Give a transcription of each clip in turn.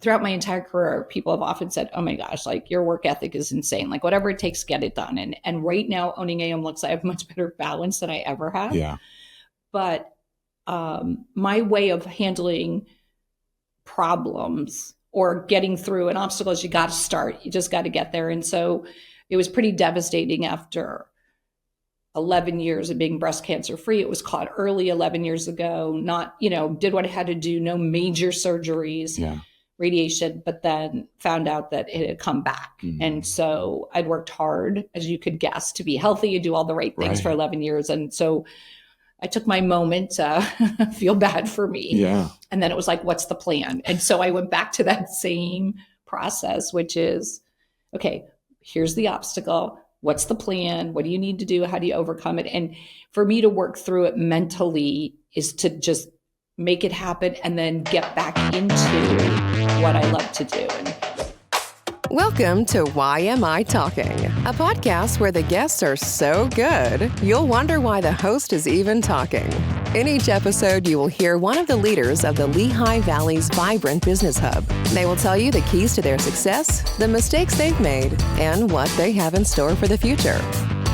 throughout my entire career, people have often said, oh my gosh, like your work ethic is insane. Like whatever it takes, get it done. And right now owning AM Luxe, I have much better balance than I ever have. Yeah. But my way of handling problems or getting through an obstacle is you got to start. You just got to get there. And so it was pretty devastating after 11 years of being breast cancer free. It was caught early 11 years ago, not, did what I had to do, no major surgeries, radiation, but then found out that it had come back. Mm-hmm. And so I'd worked hard, as you could guess, to be healthy and do all the right things for 11 years. And so I took my moment to feel bad for me. Yeah. And then it was like, what's the plan? And so I went back to that same process, which is, okay, here's the obstacle. What's the plan? What do you need to do? How do you overcome it? And for me to work through it mentally is to just make it happen and then get back into what I love to do. Welcome to YMI Talking, a podcast where the guests are so good, you'll wonder why the host is even talking. In each episode, you will hear one of the leaders of the Lehigh Valley's vibrant business hub. They will tell you the keys to their success, the mistakes they've made, and what they have in store for the future.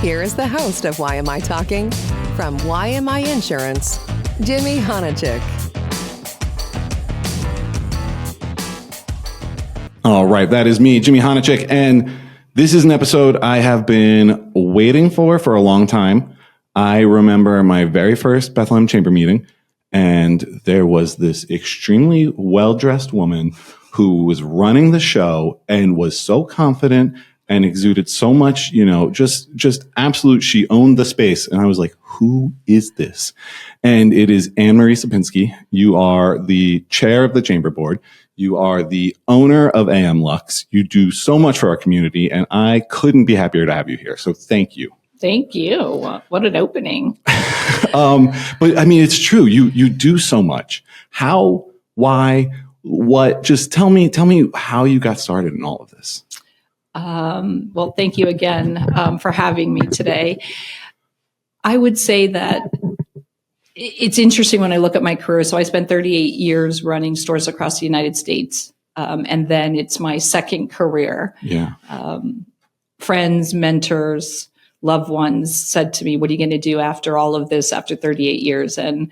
Here is the host of YMI Talking, from YMI Insurance, Jimmy Honachik. All right, that is me, Jimmy Honachik, and this is an episode I have been waiting for a long time. I remember my very first Bethlehem Chamber meeting, and there was this extremely well-dressed woman who was running the show and was so confident and exuded so much, just absolute, she owned the space. And I was like, who is this? And it is Marie Supinski. You are the chair of the chamber board. You are the owner of AM Luxe. You do so much for our community, and I couldn't be happier to have you here. So thank you. Thank you. What an opening. But I mean, it's true. You do so much. How, why, what? Just tell me how you got started in all of this. Well, thank you again for having me today. I would say that it's interesting when I look at my career. So I spent 38 years running stores across the United States. And then it's my second career. Yeah. Friends, mentors, loved ones said to me, what are you going to do after all of this, after 38 years? And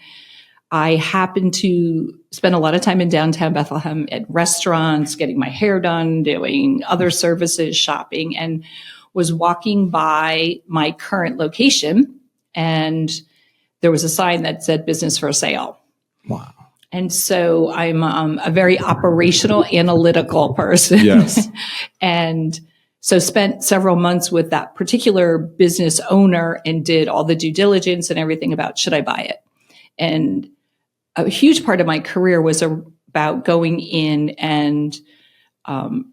I happened to spend a lot of time in downtown Bethlehem at restaurants, getting my hair done, doing other services, shopping, and was walking by my current location. And there was a sign that said business for sale. Wow. And so I'm a very operational, analytical person. Yes. And so spent several months with that particular business owner and did all the due diligence and everything about, should I buy it? And a huge part of my career was about going in and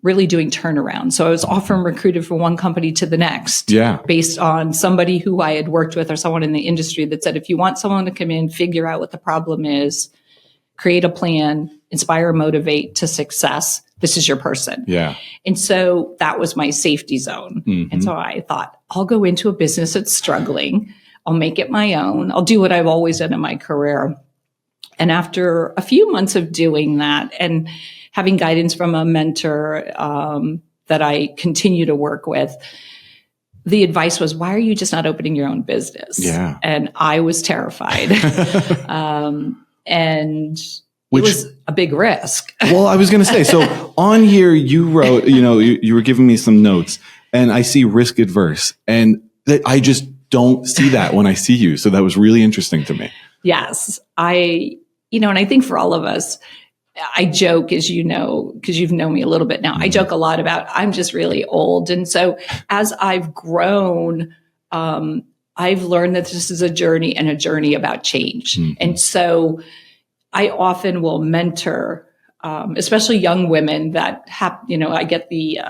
really doing turnaround. So I was often recruited from one company to the next, based on somebody who I had worked with or someone in the industry that said, if you want someone to come in, figure out what the problem is, create a plan, inspire, motivate to success, this is your person. Yeah. And so that was my safety zone. Mm-hmm. And so I thought, I'll go into a business that's struggling. I'll make it my own. I'll do what I've always done in my career. And after a few months of doing that and having guidance from a mentor that I continue to work with, the advice was, why are you just not opening your own business? Yeah. And I was terrified. And it was a big risk. Well, I was going to say, so on here you wrote, you were giving me some notes, and I see risk adverse, and I just don't see that when I see you. So that was really interesting to me. Yes. And I think for all of us, I joke, as you know, because you've known me a little bit now, I joke a lot about I'm just really old. And so as I've grown, I've learned that this is a journey and a journey about change. Mm-hmm. And so I often will mentor, especially young women that have, I get the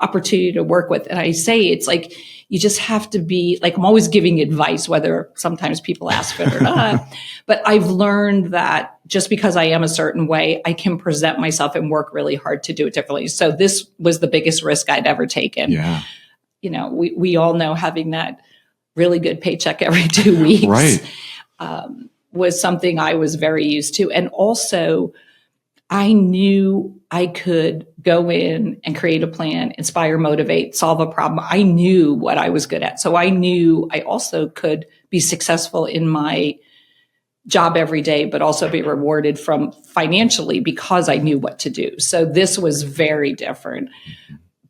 opportunity to work with. And I say, it's like, you just have to be like, I'm always giving advice, whether sometimes people ask for it or not. But I've learned that just because I am a certain way, I can present myself and work really hard to do it differently. So this was the biggest risk I'd ever taken. Yeah. We all know having that really good paycheck every 2 weeks right. Was something I was very used to. And also, I knew I could go in and create a plan, inspire, motivate, solve a problem. I knew what I was good at. So I knew I also could be successful in my job every day, but also be rewarded from financially because I knew what to do. So this was very different,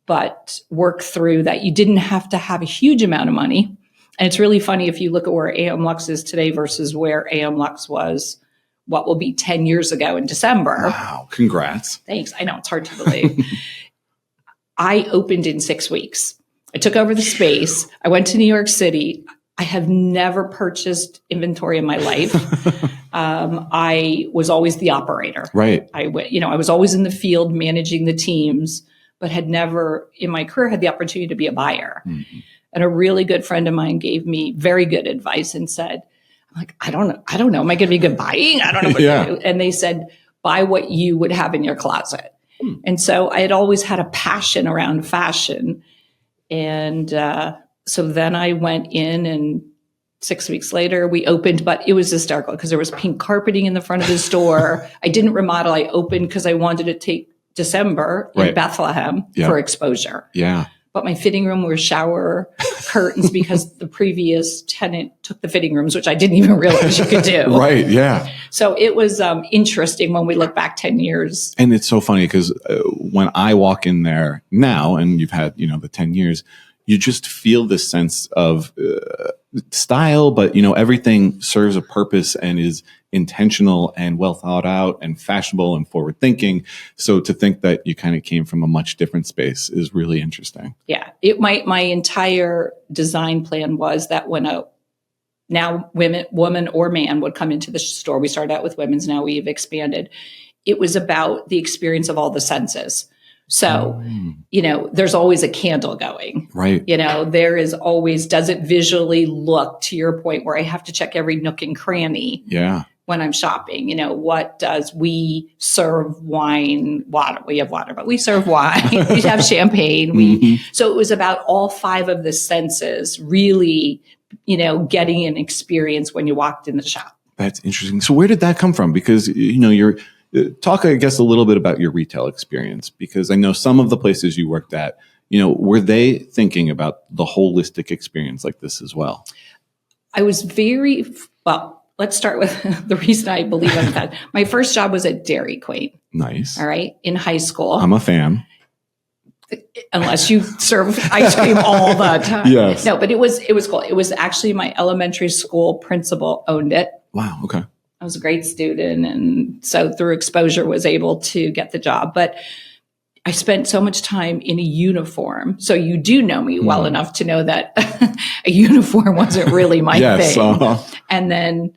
but work through that. You didn't have to have a huge amount of money. And it's really funny if you look at where AM Luxe is today versus where AM Luxe was, what will be 10 years ago in December. Wow. Congrats. Thanks. I know it's hard to believe. I opened in 6 weeks. I took over the space. I went to New York City. I have never purchased inventory in my life. I was always the operator. Right. I was always in the field managing the teams, but had never in my career had the opportunity to be a buyer. Mm-hmm. And a really good friend of mine gave me very good advice and said, I'm like, I don't know. Am I going to be good buying? I don't know what to do. And they said, buy what you would have in your closet. And so I had always had a passion around fashion. And so then I went in, and 6 weeks later we opened, but it was hysterical because there was pink carpeting in the front of the store. I didn't remodel. I opened because I wanted to take December in Bethlehem for exposure. Yeah. But my fitting room were shower curtains because the previous tenant took the fitting rooms, which I didn't even realize you could do. Right. Yeah. So it was interesting when we look back 10 years. And it's so funny because when I walk in there now, and you've had, the 10 years, you just feel this sense of style, but, everything serves a purpose and is intentional and well thought out and fashionable and forward thinking. So to think that you kind of came from a much different space is really interesting. Yeah. My entire design plan was that when woman or man would come into the store, we started out with women's, now we've expanded. It was about the experience of all the senses. So, there's always a candle going. Right. There is always, does it visually look, to your point, where I have to check every nook and cranny when I'm shopping? What does we serve water? We have water, but we serve wine. We have champagne. So it was about all 5 of the senses really, getting an experience when you walked in the shop. That's interesting. So where did that come from? Because, you're, talk, I guess, a little bit about your retail experience, because I know some of the places you worked at, were they thinking about the holistic experience like this as well? I was let's start with the reason I believe in that. My first job was at Dairy Queen. Nice. All right. In high school. I'm a fan. Unless you serve ice cream all the time. Yes. No, but it was cool. It was actually my elementary school principal owned it. Wow. Okay. I was a great student, and so through exposure was able to get the job. But I spent so much time in a uniform. So you do know me well enough to know that a uniform wasn't really my thing. And then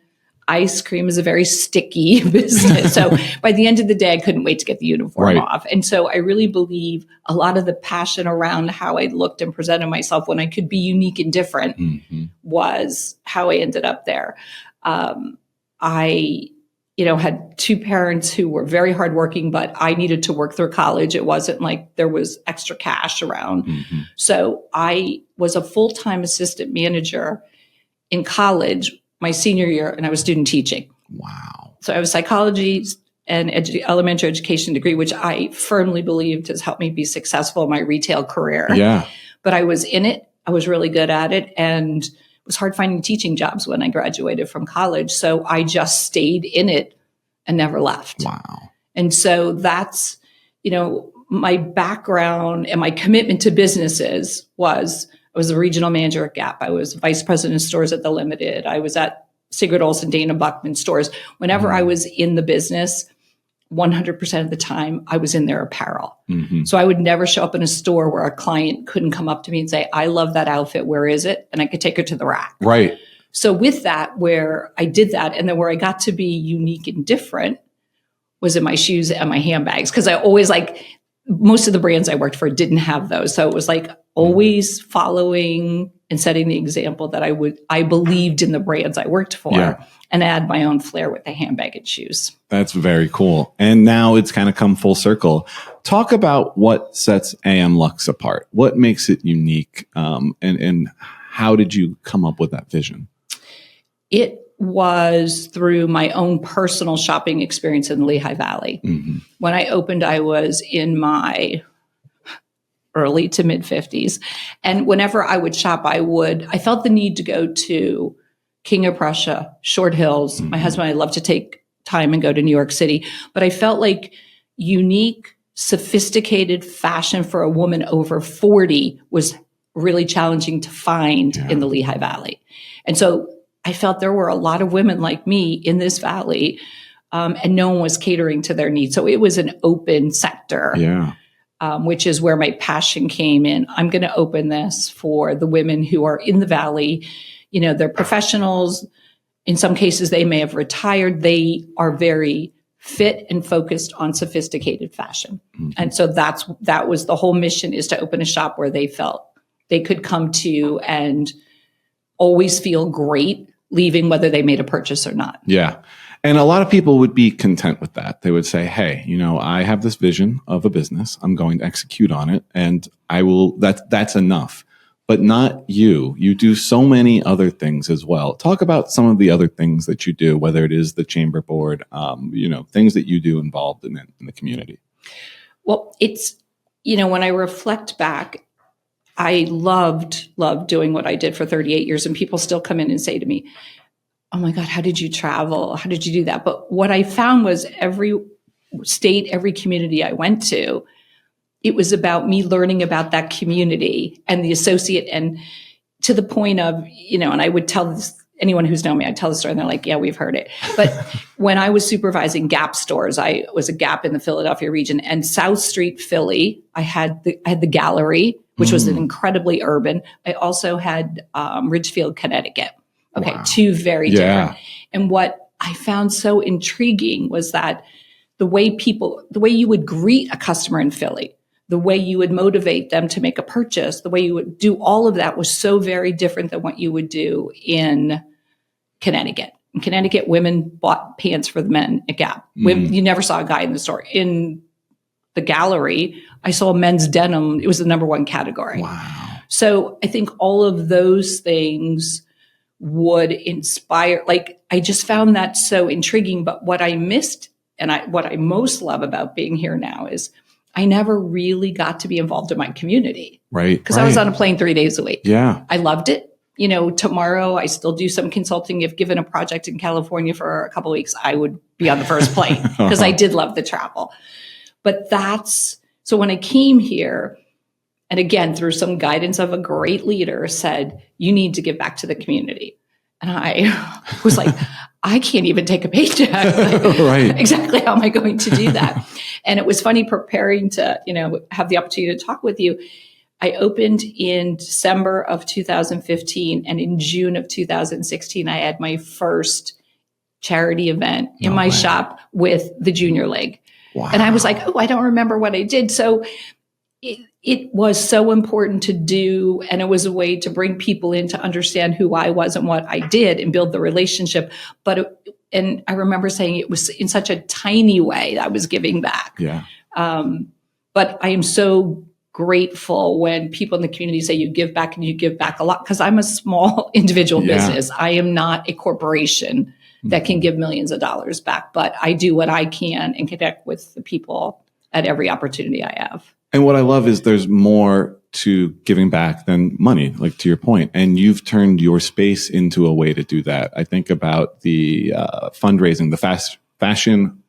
ice cream is a very sticky business. So by the end of the day, I couldn't wait to get the uniform off. And so I really believe a lot of the passion around how I looked and presented myself when I could be unique and different was how I ended up there. I, had 2 parents who were very hardworking, but I needed to work through college. It wasn't like there was extra cash around. So I was a full-time assistant manager in college my senior year, and I was student teaching. Wow. So I have a psychology and elementary education degree, which I firmly believed has helped me be successful in my retail career. Yeah. But I was in it. I was really good at it. And it was hard finding teaching jobs when I graduated from college. So I just stayed in it and never left. Wow. And so that's, my background and my commitment to businesses was, I was the regional manager at Gap. I was vice president of stores at The Limited. I was at Sigrid Olsen, Dana Buckman stores. Whenever I was in the business, 100% of the time I was in their apparel. So I would never show up in a store where a client couldn't come up to me and say, I love that outfit. Where is it? And I could take her to the rack. Right. So with that, where I did that, and then where I got to be unique and different was in my shoes and my handbags. Because I always most of the brands I worked for didn't have those. So it was always following and setting the example that I believed in the brands I worked for and add my own flair with the handbag and shoes. That's very cool. And now it's kind of come full circle. Talk about what sets AM Luxe apart. What makes it unique? And how did you come up with that vision? It was through my own personal shopping experience in the Lehigh Valley. Mm-hmm. When I opened, I was in my early to mid 50s. And whenever I would shop, I felt the need to go to King of Prussia, Short Hills. My husband and I love to take time and go to New York City. But I felt like unique, sophisticated fashion for a woman over 40 was really challenging to find in the Lehigh Valley. And so I felt there were a lot of women like me in this valley, and no one was catering to their needs. So it was an open sector, which is where my passion came in. I'm going to open this for the women who are in the valley. You know, they're professionals. In some cases, they may have retired. They are very fit and focused on sophisticated fashion. Mm-hmm. And so that was the whole mission, is to open a shop where they felt they could come to and always feel great leaving, whether they made a purchase or not. Yeah. And a lot of people would be content with that. They would say, hey, you know, I have this vision of a business. I'm going to execute on it, and that's enough. But not you. You do so many other things as well. Talk about some of the other things that you do, whether it is the chamber board, things that you do involved in the community. Well, it's, when I reflect back, I loved doing what I did for 38 years. And people still come in and say to me, oh my God, how did you travel? How did you do that? But what I found was every state, every community I went to, it was about me learning about that community and the associate, and to the point of, and I would tell this, anyone who's known me, I'd tell the story and they're like, yeah, we've heard it. But when I was supervising Gap stores, I was a Gap in the Philadelphia region, and South Street, Philly, I had the gallery, which was an incredibly urban. I also had Ridgefield, Connecticut. Okay. Wow. Two very different. And what I found so intriguing was that the way you would greet a customer in Philly, the way you would motivate them to make a purchase, the way you would do all of that was so very different than what you would do in Connecticut. In Connecticut, women bought pants for the men at Gap. You never saw a guy in the store. In the gallery, I saw men's denim. It was the number one category. Wow. So I think all of those things would inspire, I just found that so intriguing. But what I missed, and what I most love about being here now, is I never really got to be involved in my community. Right. Because I was on a plane 3 days a week. Yeah. I loved it. Tomorrow I still do some consulting. If given a project in California for a couple of weeks, I would be on the first plane because I did love the travel. But so when I came here, and again, through some guidance of a great leader, said, you need to give back to the community. And I was like, I can't even take a paycheck. Right. Exactly. How am I going to do that? And it was funny preparing to, have the opportunity to talk with you. I opened in December of 2015. And in June of 2016, I had my first charity event in my shop with the Junior League. Wow. And I was like, I don't remember what I did. So it was so important to do. And it was a way to bring people in to understand who I was and what I did and build the relationship. And I remember saying it was in such a tiny way that I was giving back. Yeah. But I am so grateful when people in the community say you give back, and you give back a lot, because I'm a small individual business. I am not a corporation that can give millions of dollars back, but I do what I can and connect with the people at every opportunity I have. And what I love is there's more to giving back than money, like to your point. And you've turned your space into a way to do that. I think about the fundraising, the fashion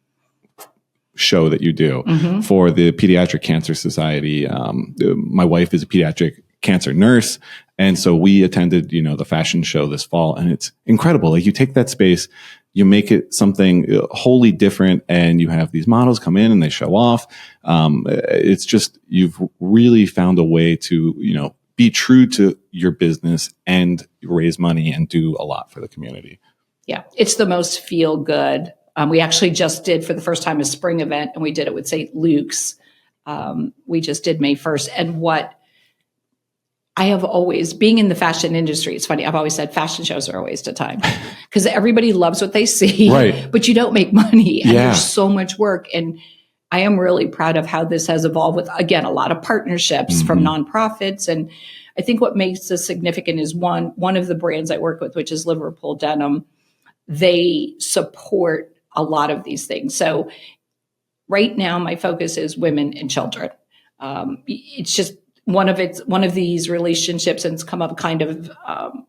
show that you do for the Pediatric Cancer Society. My wife is a pediatric cancer nurse. And so we attended, the fashion show this fall, and it's incredible. Like, you take that space, you make it something wholly different, and you have these models come in and they show off. It's just, you've really found a way to, be true to your business and raise money and do a lot for the community. Yeah. It's the most feel good. We actually just did, for the first time, a spring event, and we did it with St. Luke's. We just did May 1st. And what I have always, being in the fashion industry, it's funny, I've always said fashion shows are a waste of time because everybody loves what they see, but you don't make money, and there's so much work. And I am really proud of how this has evolved with, again, a lot of partnerships from nonprofits. And I think what makes this significant is one of the brands I work with, which is Liverpool Denim. they support a lot of these things. So right now, my focus is women and children. It's just one of these relationships, and it's come up kind of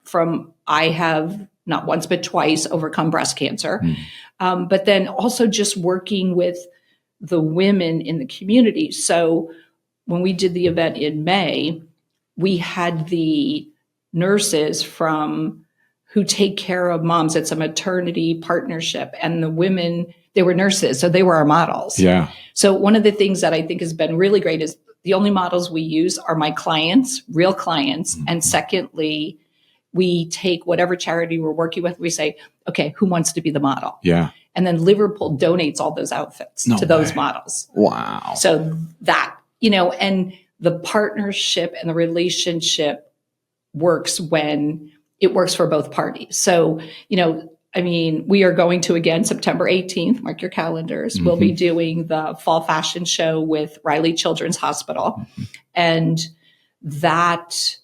from I have not once but twice overcome breast cancer, but then also just working with the women in the community. So when we did the event in May, we had the nurses who take care of moms. It's a maternity partnership, and the women, they were nurses, so they were our models. Yeah. So one of the things that I think has been really great is the only models we use are my clients, real clients. And secondly, we take whatever charity we're working with, we say, okay, who wants to be the model? Yeah. And then Liverpool donates all those outfits to those models. Wow. So that, and the partnership and the relationship works when it works for both parties. So, we are going to, again, September 18th, mark your calendars. We'll be doing the fall fashion show with Riley Children's Hospital. And that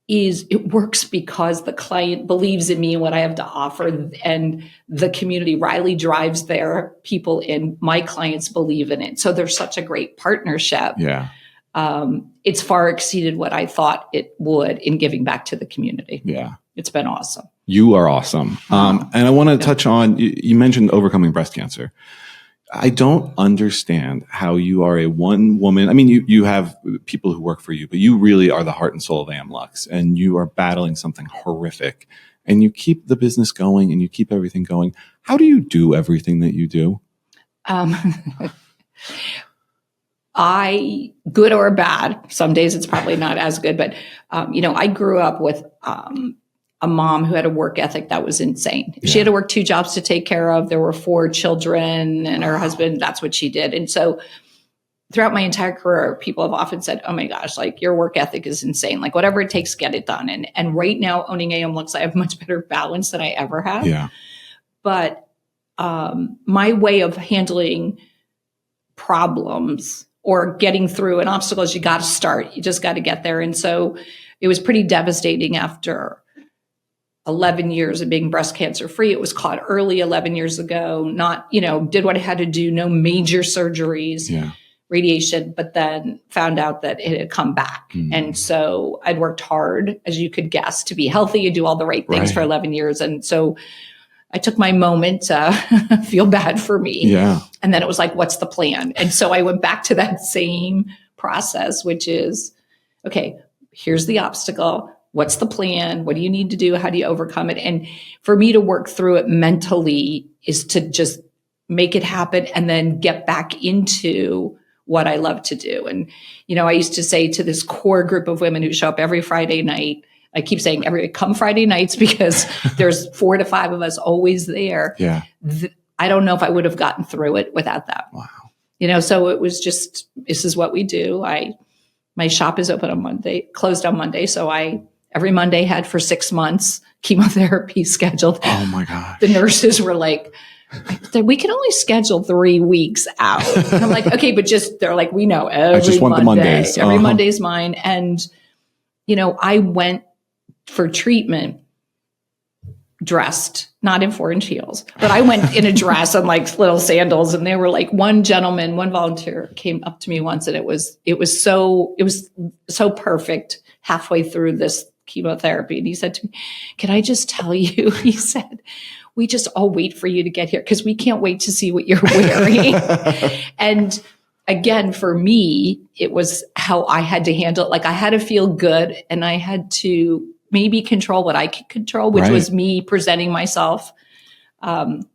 it works because the client believes in me and what I have to offer, and the community. Riley drives their people in. My clients believe in it. So there's such a great partnership. Yeah. It's far exceeded what I thought it would in giving back to the community. Yeah. It's been awesome. You are awesome. And I want to touch on, you mentioned overcoming breast cancer. I don't understand how you are a one woman. I mean, you have people who work for you, but you really are the heart and soul of AM Luxe, and you are battling something horrific, and you keep the business going and you keep everything going. How do you do everything that you do? Good or bad. Some days it's probably not as good, but, I grew up with, a mom who had a work ethic that was insane. Yeah. She had to work 2 jobs to take care of. There were 4 children, and her husband, that's what she did. And so throughout my entire career, people have often said, oh my gosh, like your work ethic is insane. Like whatever it takes, get it done. And right now owning AM Luxe, I have much better balance than I ever have. Yeah. But my way of handling problems or getting through an obstacle is you got to start. You just got to get there. And so it was pretty devastating after 11 years of being breast cancer free. It was caught early 11 years ago, not, did what I had to do, no major surgeries, radiation, but then found out that it had come back. And so I'd worked hard, as you could guess, to be healthy and do all the right things for 11 years. And so I took my moment to feel bad for me. Yeah. And then it was like, what's the plan? And so I went back to that same process, which is, okay, here's the obstacle. What's the plan? What do you need to do? How do you overcome it? And for me to work through it mentally is to just make it happen and then get back into what I love to do. And, I used to say to this core group of women who show up every Friday night, I keep saying come Friday nights because there's 4 to 5 of us always there. Yeah. I don't know if I would have gotten through it without that. Wow. So it was just, this is what we do. My shop is open on Monday, closed on Monday. So every Monday had for 6 months chemotherapy scheduled. Oh my gosh. The nurses were like, we can only schedule 3 weeks out. And I'm like, okay, but they're like, we know every I just want Monday, the Mondays. Every Monday's mine. And, I went for treatment dressed, not in 4-inch heels, but I went in a dress and like little sandals. And they were like, one volunteer came up to me once, and it was so perfect halfway through this chemotherapy. And he said to me, can I just tell you, he said, we just all wait for you to get here because we can't wait to see what you're wearing. And again, for me, it was how I had to handle it. Like I had to feel good, and I had to maybe control what I could control, which was me presenting myself. Everybody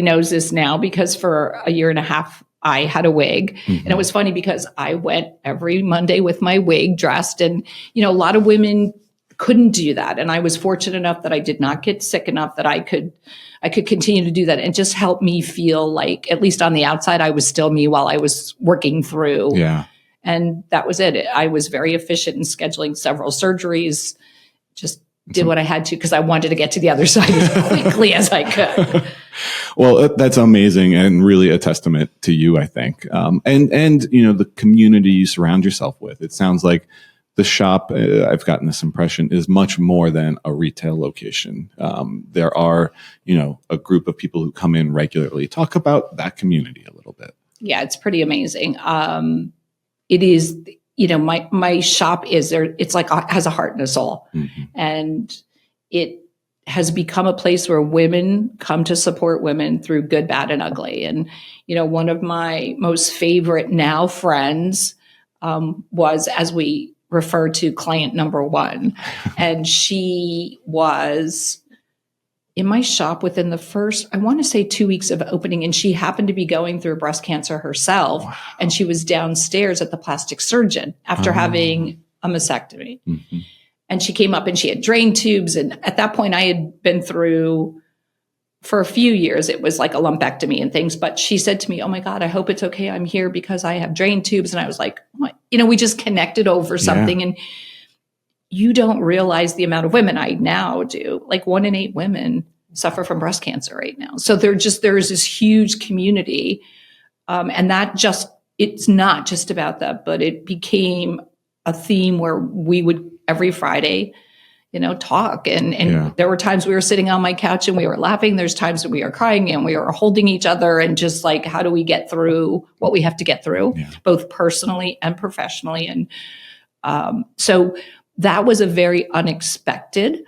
knows this now because for a year and a half, I had a wig. And it was funny because I went every Monday with my wig dressed, and, a lot of women couldn't do that. And I was fortunate enough that I did not get sick enough that I could continue to do that, and just help me feel like, at least on the outside, I was still me while I was working through. Yeah. And that was it. I was very efficient in scheduling several surgeries, just did what I had to because I wanted to get to the other side as quickly as I could. Well, that's amazing and really a testament to you, I think. And the community you surround yourself with. It sounds like the shop, I've gotten this impression, is much more than a retail location. There are, a group of people who come in regularly. Talk about that community a little bit. Yeah, it's pretty amazing. It is, my shop is there. It's like has a heart and a soul, and it has become a place where women come to support women through good, bad, and ugly. And one of my most favorite now friends was, as we refer to, client number one, and she was in my shop within the first, I want to say 2 weeks of opening, and she happened to be going through breast cancer herself. Wow. And she was downstairs at the plastic surgeon after having a mastectomy. And she came up and she had drain tubes. And at that point I had been through, for a few years, it was like a lumpectomy and things. But she said to me, "Oh my God, I hope it's okay. I'm here because I have drain tubes." And I was like, what? We just connected over something. Yeah. And you don't realize the amount of women, I now do, like 1 in 8 women suffer from breast cancer right now. So there is this huge community. And it's not just about that, but it became a theme where we would every Friday, talk. And there were times we were sitting on my couch and we were laughing. There's times that we are crying and we are holding each other and just like, how do we get through what we have to get through, both personally and professionally. And so that was a very unexpected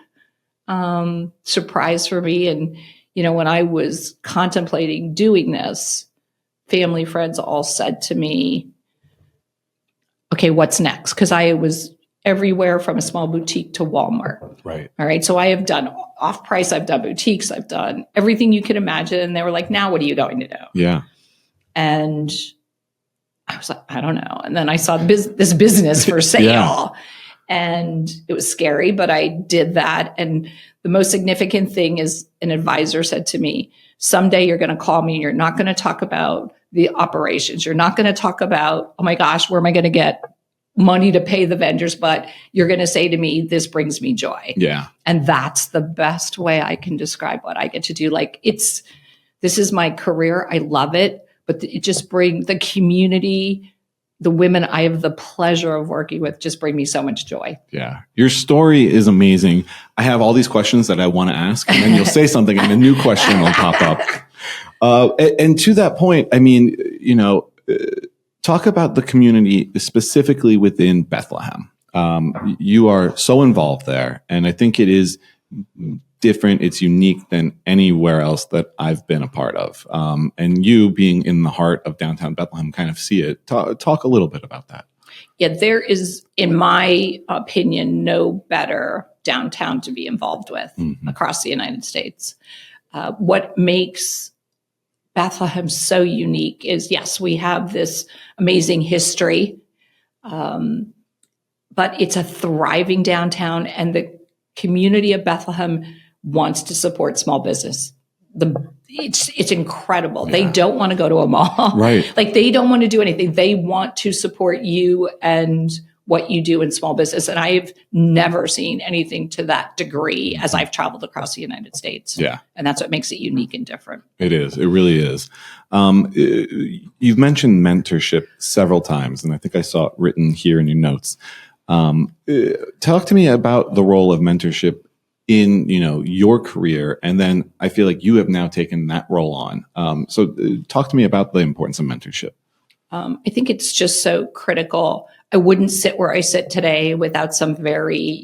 surprise for me. And, when I was contemplating doing this, family, friends all said to me, "Okay, what's next?" Because I was everywhere from a small boutique to Walmart. Right. All right. So I have done off price. I've done boutiques. I've done everything you can imagine. And they were like, "Now what are you going to do?" Yeah. And I was like, "I don't know." And then I saw this business for sale. And it was scary, but I did that. And the most significant thing is an advisor said to me, "Someday you're going to call me and you're not going to talk about the operations. You're not going to talk about, oh my gosh, where am I going to get money to pay the vendors? But you're going to say to me, this brings me joy." Yeah. And that's the best way I can describe what I get to do. Like this is my career. I love it, but it just brings the community, the women I have the pleasure of working with, just bring me so much joy. Yeah. Your story is amazing. I have all these questions that I want to ask, and then you'll say something and a new question will pop up. And to that point, I mean, talk about the community specifically within Bethlehem. You are so involved there, and I think it is different. It's unique than anywhere else that I've been a part of. And you being in the heart of downtown Bethlehem, kind of see it. Talk a little bit about that. Yeah, there is, in my opinion, no better downtown to be involved with across the United States. What makes Bethlehem so unique is, yes, we have this amazing history, but it's a thriving downtown, and the community of Bethlehem wants to support small business. It's incredible. Yeah. They don't want to go to a mall. Right. Like they don't want to do anything. They want to support you and what you do in small business. And I've never seen anything to that degree as I've traveled across the United States. Yeah. And that's what makes it unique and different. It is. It really is. You've mentioned mentorship several times, and I think I saw it written here in your notes. Talk to me about the role of mentorship in, your career. And then I feel like you have now taken that role on. So talk to me about the importance of mentorship. I think it's just so critical. I wouldn't sit where I sit today without some very,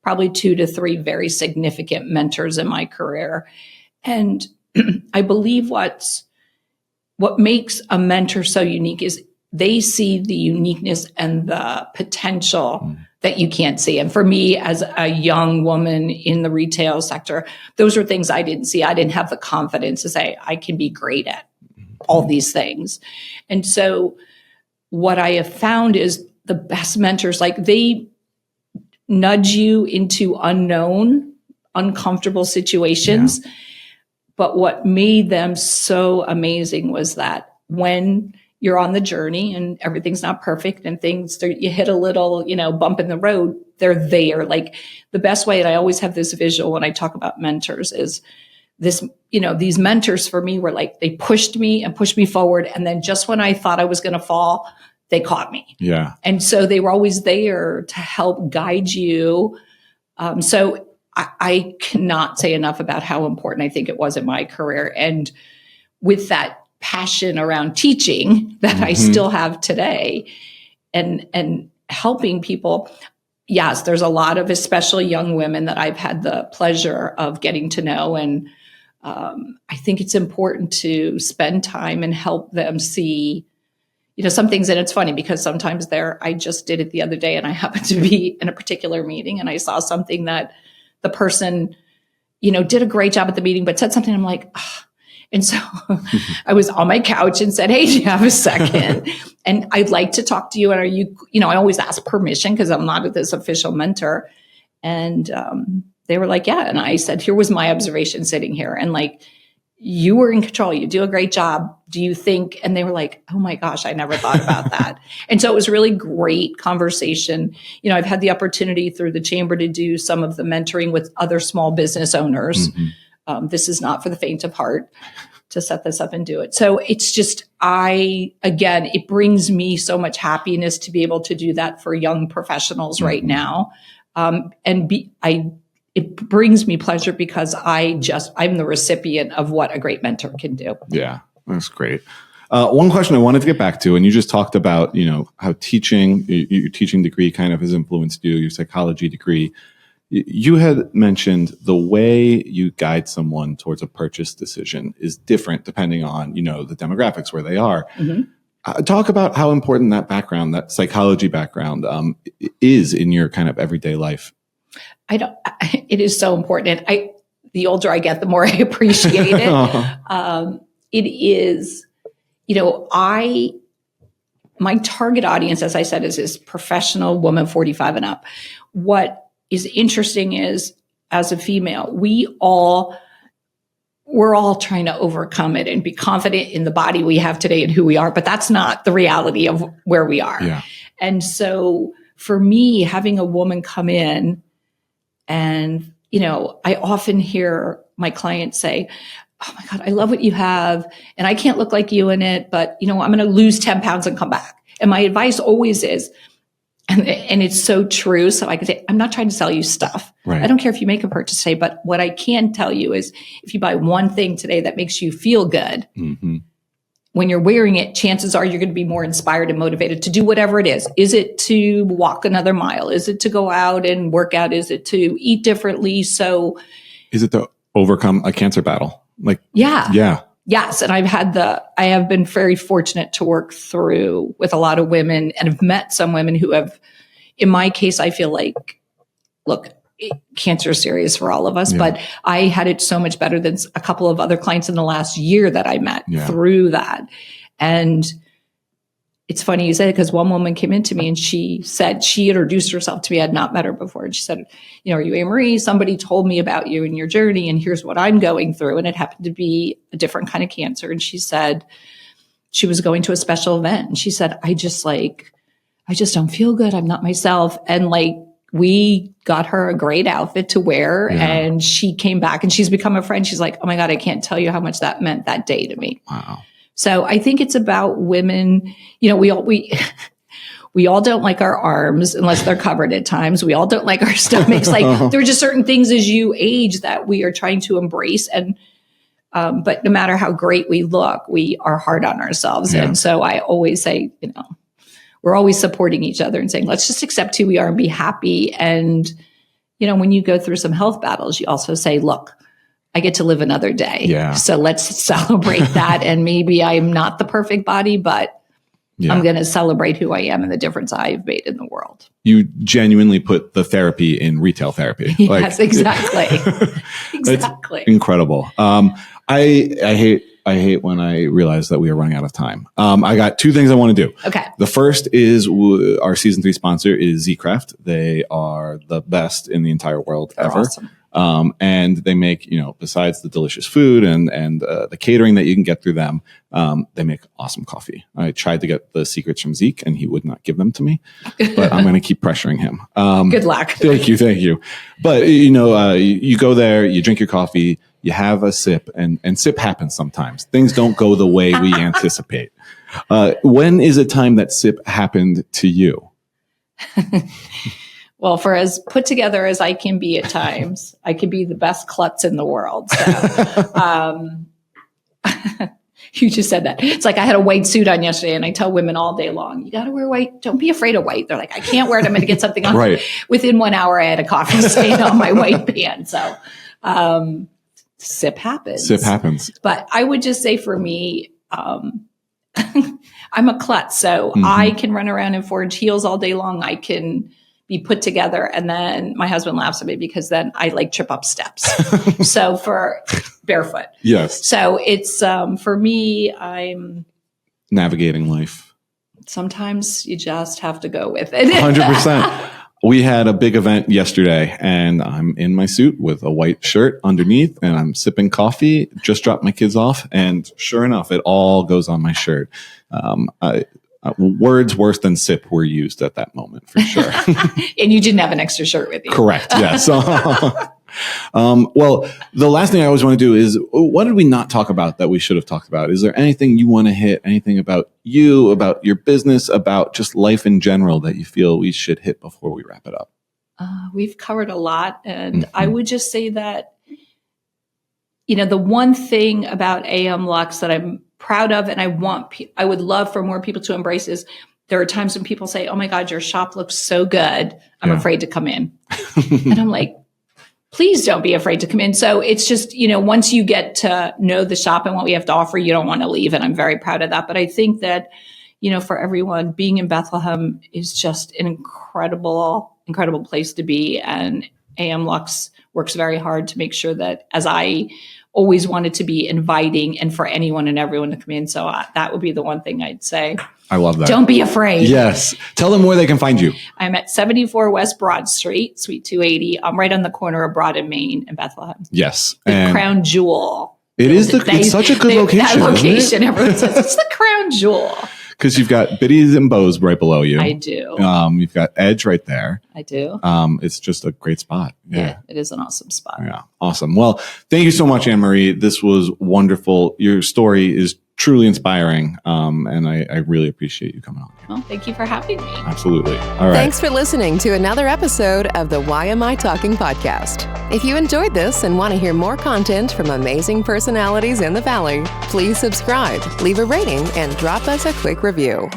probably 2 to 3 very significant mentors in my career. And I believe what makes a mentor so unique is they see the uniqueness and the potential that you can't see. And for me, as a young woman in the retail sector, those are things I didn't see. I didn't have the confidence to say, I can be great at all these things. And so what I have found is the best mentors, like they nudge you into unknown, uncomfortable situations. Yeah. But what made them so amazing was that when you're on the journey and everything's not perfect and you hit a little, bump in the road, they're there. Like the best way, and I always have this visual when I talk about mentors, is this, these mentors for me were like, they pushed me forward. And then just when I thought I was going to fall, they caught me. Yeah. And so they were always there to help guide you. So I cannot say enough about how important I think it was in my career. And with that passion around teaching that I still have today and helping people. Yes, there's a lot of especially young women that I've had the pleasure of getting to know. And I think it's important to spend time and help them see, some things. And it's funny because sometimes I just did it the other day and I happened to be in a particular meeting and I saw something that the person, did a great job at the meeting, but said something. I'm like, ugh. And so I was on my couch and said, hey, do you have a second? And I'd like to talk to you. And are you, I always ask permission because I'm not this official mentor. And they were like, yeah. And I said, here was my observation sitting here. And like, you were in control. You do a great job. Do you think? And they were like, oh my gosh, I never thought about that. And so it was really great conversation. I've had the opportunity through the chamber to do some of the mentoring with other small business owners. This is not for the faint of heart to set this up and do it. So it's just, it brings me so much happiness to be able to do that for young professionals right now. It brings me pleasure because I'm the recipient of what a great mentor can do. Yeah, that's great. One question I wanted to get back to, and you just talked about, how teaching, your teaching degree kind of has influenced you, your psychology degree. You had mentioned the way you guide someone towards a purchase decision is different depending on, the demographics where they are. Talk about how important that background, that psychology background, is in your kind of everyday life. It is so important. And the older I get, the more I appreciate it. It is, my target audience, as I said, is this professional woman, 45 and up. What is interesting is, as a female, we're all trying to overcome it and be confident in the body we have today and who we are, but that's not the reality of where we are. Yeah. And so for me, having a woman come in and, I often hear my clients say, oh my God, I love what you have and I can't look like you in it, but I'm going to lose 10 pounds and come back. And my advice always is, and it's so true. So I can say, I'm not trying to sell you stuff. Right. I don't care if you make a purchase today, but what I can tell you is if you buy one thing today that makes you feel good, when you're wearing it, chances are you're going to be more inspired and motivated to do whatever it is. Is it to walk another mile? Is it to go out and work out? Is it to eat differently? So is it to overcome a cancer battle? Yeah. Yes. And I have been very fortunate to work through with a lot of women and have met some women who have, in my case, I feel like, look, cancer is serious for all of us, but I had it so much better than a couple of other clients in the last year that I met through that. And it's funny you said it because one woman came into me and she said, she introduced herself to me. I had not met her before. And she said, are you Marie? Somebody told me about you and your journey and here's what I'm going through. And it happened to be a different kind of cancer. And she said she was going to a special event. And she said, I just don't feel good. I'm not myself. And we got her a great outfit to wear and she came back and she's become a friend. She's like, oh my God, I can't tell you how much that meant that day to me. Wow. So I think it's about women, we all don't like our arms unless they're covered at times. We all don't like our stomachs. There are just certain things as you age that we are trying to embrace. And, but no matter how great we look, we are hard on ourselves. Yeah. And so I always say, we're always supporting each other and saying, let's just accept who we are and be happy. And, when you go through some health battles, you also say, look, I get to live another day. Yeah. So let's celebrate that. And maybe I'm not the perfect body, but I'm going to celebrate who I am and the difference I've made in the world. You genuinely put the therapy in retail therapy. Yes, exactly. Exactly. It's incredible. I hate when I realize that we are running out of time. I got two things I want to do. Okay. The first is our season 3 sponsor is Zcraft. They are the best in the entire world ever. Awesome. And they make, besides the delicious food and the catering that you can get through them, they make awesome coffee. I tried to get the secrets from Zeke and he would not give them to me, but I'm going to keep pressuring him. Good luck. Thank you. But, you go there, you drink your coffee, you have a sip and sip happens sometimes. Things don't go the way we anticipate. When is a time that SIP happened to you? Well, for as put together as I can be at times, I could be the best klutz in the world. So, you just said that. It's like I had a white suit on yesterday, and I tell women all day long, you got to wear white. Don't be afraid of white. They're like, I can't wear it. I'm going to get something on. Right. Within 1 hour, I had a coffee stain on my white pants. So SIP happens. SIP happens. But I would just say for me, I'm a klutz. So I can run around in forged heels all day long. I can be put together. And then my husband laughs at me because then I like trip up steps. So for barefoot. Yes. So it's, for me, I'm navigating life. Sometimes you just have to go with it. 100%. We had a big event yesterday, and I'm in my suit with a white shirt underneath, and I'm sipping coffee, just dropped my kids off, and sure enough, it all goes on my shirt. Words worse than SIP were used at that moment, for sure. And you didn't have an extra shirt with you. Correct, yes. Well, the last thing I always want to do is, what did we not talk about that we should have talked about? Is there anything you want to hit, anything about you, about your business, about just life in general that you feel we should hit before we wrap it up? We've covered a lot. And I would just say that, the one thing about AM Luxe that I'm proud of and I would love for more people to embrace is there are times when people say, oh my God, your shop looks so good. I'm afraid to come in. And I'm like, please don't be afraid to come in. So it's just, once you get to know the shop and what we have to offer, you don't want to leave. And I'm very proud of that. But I think that, for everyone, being in Bethlehem is just an incredible place to be. And AM Luxe works very hard to make sure that, as I always wanted to be, inviting and for anyone and everyone to come in. So that would be the one thing I'd say. I love that. Don't be afraid. Yes. Tell them where they can find you. I'm at 74 West Broad Street, Suite 280. I'm right on the corner of Broad and Main in Bethlehem. Yes. The crown jewel. It's such a good location. That location, everyone says it's the crown jewel. Because you've got Biddies and Bows right below you. I do. You've got Edge right there. I do. It's just a great spot. Yeah, it is an awesome spot. Yeah, awesome. Well, thank you so much, Anne-Marie. This was wonderful. Your story is truly inspiring, and I really appreciate you coming on. Well, thank you for having me. Absolutely. All right. Thanks for listening to another episode of the YMI Talking podcast. If you enjoyed this and want to hear more content from amazing personalities in the Valley, please subscribe, leave a rating, and drop us a quick review.